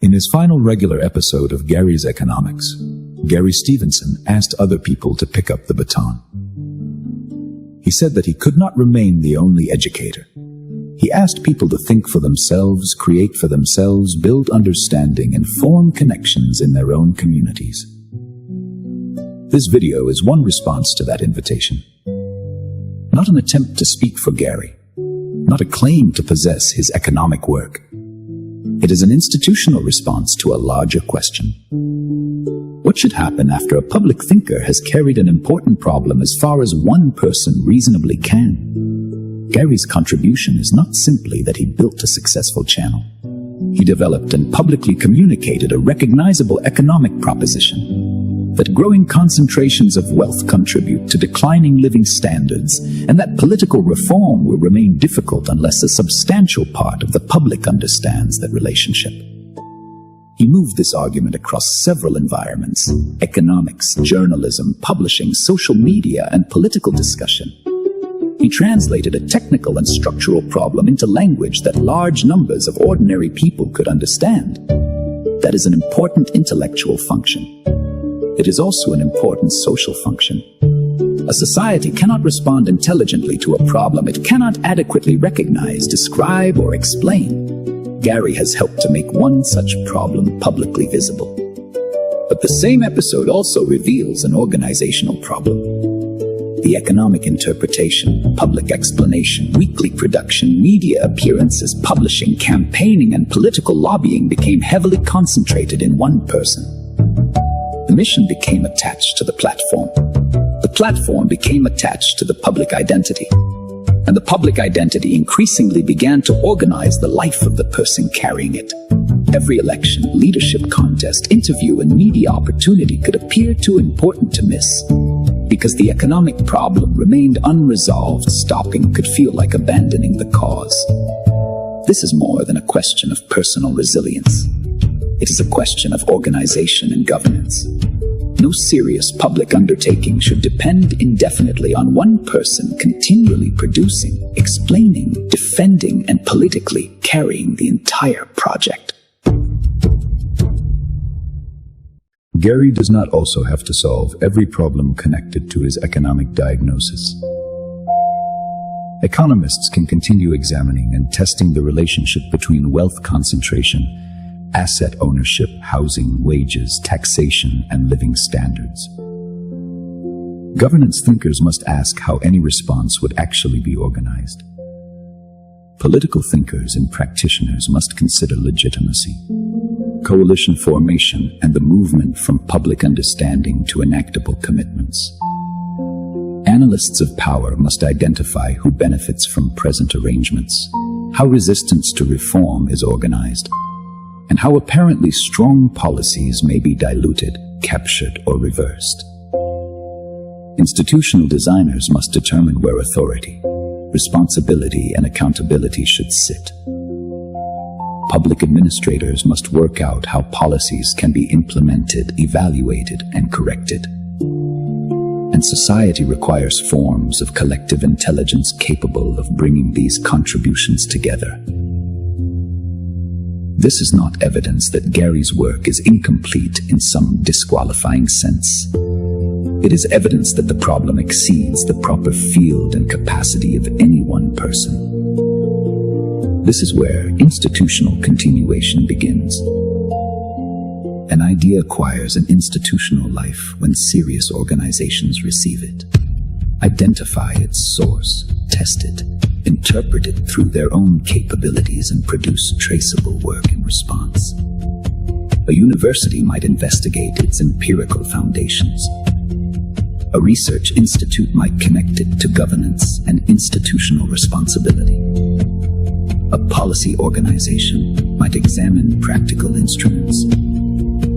In his final regular episode of Gary's Economics, Gary Stevenson asked other people to pick up the baton. He said that he could not remain the only educator. He asked people to think for themselves, create for themselves, build understanding, and form connections in their own communities. This video is one response to that invitation. Not an attempt to speak for Gary, not a claim to possess his economic work. It is an institutional response to a larger question. What should happen after a public thinker has carried an important problem as far as one person reasonably can? Gary's contribution is not simply that he built a successful channel. He developed and publicly communicated a recognizable economic proposition that growing concentrations of wealth contribute to declining living standards, and that political reform will remain difficult unless a substantial part of the public understands that relationship. He moved this argument across several environments: economics, journalism, publishing, social media, and political discussion. He translated a technical and structural problem into language that large numbers of ordinary people could understand. That is an important intellectual function. It is also an important social function. A society cannot respond intelligently to a problem it cannot adequately recognize, describe, or explain. Gary has helped to make one such problem publicly visible. But the same episode also reveals an organizational problem. The economic interpretation, public explanation, weekly production, media appearances, publishing, campaigning, and political lobbying became heavily concentrated in one person. The mission became attached to the platform. The platform became attached to the public identity. And the public identity increasingly began to organize the life of the person carrying it. Every election, leadership contest, interview, and media opportunity could appear too important to miss. Because the economic problem remained unresolved, stopping could feel like abandoning the cause. This is more than a question of personal resilience. It is a question of organization and governance. No serious public undertaking should depend indefinitely on one person continually producing, explaining, defending, and politically carrying the entire project. Gary does not also have to solve every problem connected to his economic diagnosis. Economists can continue examining and testing the relationship between wealth concentration, asset ownership, housing, wages, taxation, and living standards. Governance thinkers must ask how any response would actually be organized. Political thinkers and practitioners must consider legitimacy, coalition formation, and the movement from public understanding to enactable commitments. Analysts of power must identify who benefits from present arrangements, how resistance to reform is organized, and how apparently strong policies may be diluted, captured, or reversed. Institutional designers must determine where authority, responsibility, and accountability should sit. Public administrators must work out how policies can be implemented, evaluated, and corrected. And society requires forms of collective intelligence capable of bringing these contributions together. This is not evidence that Gary's work is incomplete in some disqualifying sense. It is evidence that the problem exceeds the proper field and capacity of any one person. This is where institutional continuation begins. An idea acquires an institutional life when serious organizations receive it, identify its source, test it, interpret it through their own capabilities, and produce traceable work in response. A university might investigate its empirical foundations. A research institute might connect it to governance and institutional responsibility. A policy organization might examine practical instruments.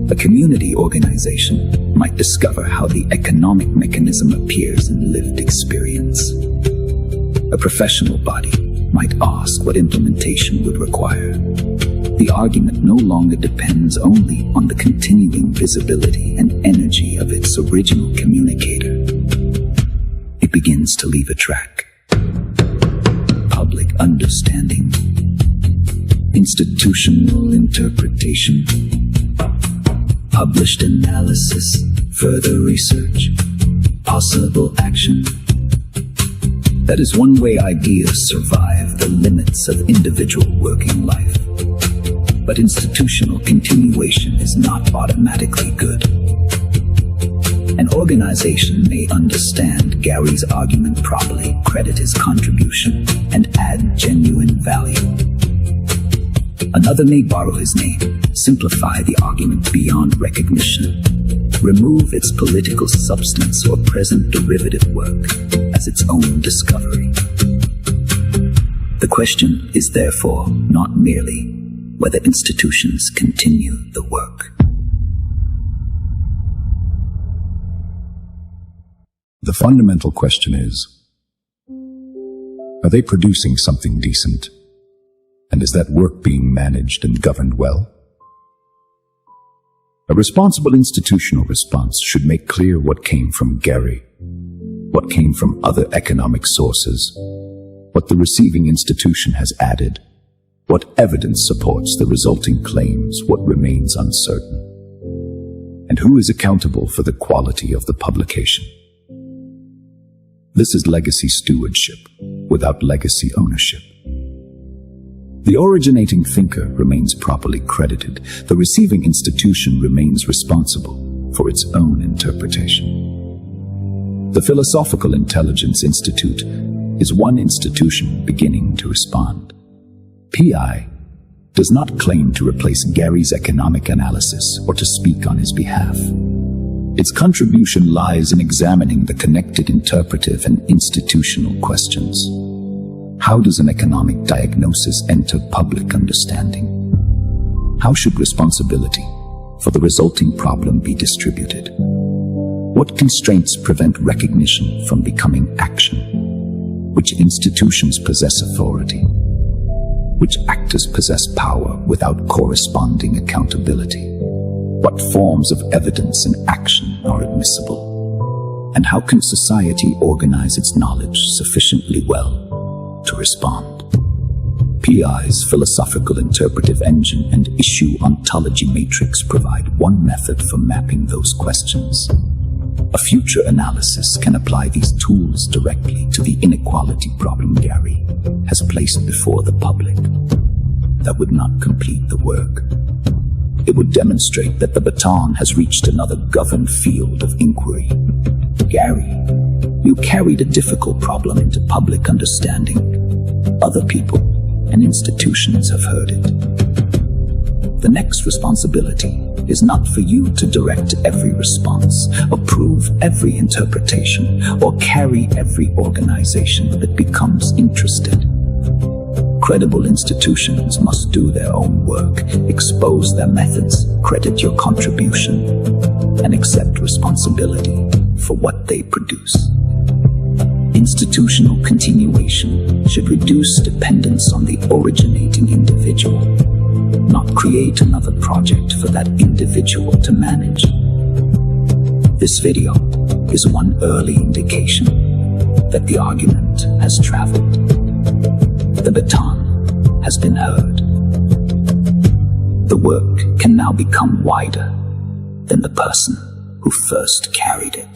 A community organization might discover how the economic mechanism appears in lived experience. A professional body might ask what implementation would require. The argument no longer depends only on the continuing visibility and energy of its original communicator. It begins to leave a track. Public understanding, Institutional interpretation. Published analysis. Further research. Possible action. That is one way ideas survive the limits of individual working life. But institutional continuation is not automatically good. An organization may understand Gary's argument properly, credit his contribution, and add genuine value. Another may borrow his name, simplify the argument beyond recognition, remove its political substance or present derivative work as its own discovery. The question is therefore not merely whether institutions continue the work. The fundamental question is, are they producing something decent? And is that work being managed and governed well? A responsible institutional response should make clear what came from Gary, what came from other economic sources, what the receiving institution has added, what evidence supports the resulting claims, what remains uncertain, and who is accountable for the quality of the publication. This is legacy stewardship without legacy ownership. The originating thinker remains properly credited. The receiving institution remains responsible for its own interpretation. The Philosophical Intelligence Institute is one institution beginning to respond. PII does not claim to replace Gary's economic analysis or to speak on his behalf. Its contribution lies in examining the connected interpretive and institutional questions. How does an economic diagnosis enter public understanding? How should responsibility for the resulting problem be distributed? What constraints prevent recognition from becoming action? Which institutions possess authority? Which actors possess power without corresponding accountability? What forms of evidence and action are admissible? And how can society organize its knowledge sufficiently well to respond? PI's philosophical interpretive engine and issue ontology matrix provide one method for mapping those questions. A future analysis can apply these tools directly to the inequality problem Gary has placed before the public. That would not complete the work. It would demonstrate that the baton has reached another governed field of inquiry. Gary, you carried a difficult problem into public understanding. Other people and institutions have heard it. The next responsibility is not for you to direct every response, approve every interpretation, or carry every organization that becomes interested. Credible institutions must do their own work, expose their methods, credit your contribution, and accept responsibility for what they produce. Institutional continuation should reduce dependence on the originating individual, not create another project for that individual to manage. This video is one early indication that the argument has traveled. The baton has been heard. The work can now become wider than the person who first carried it.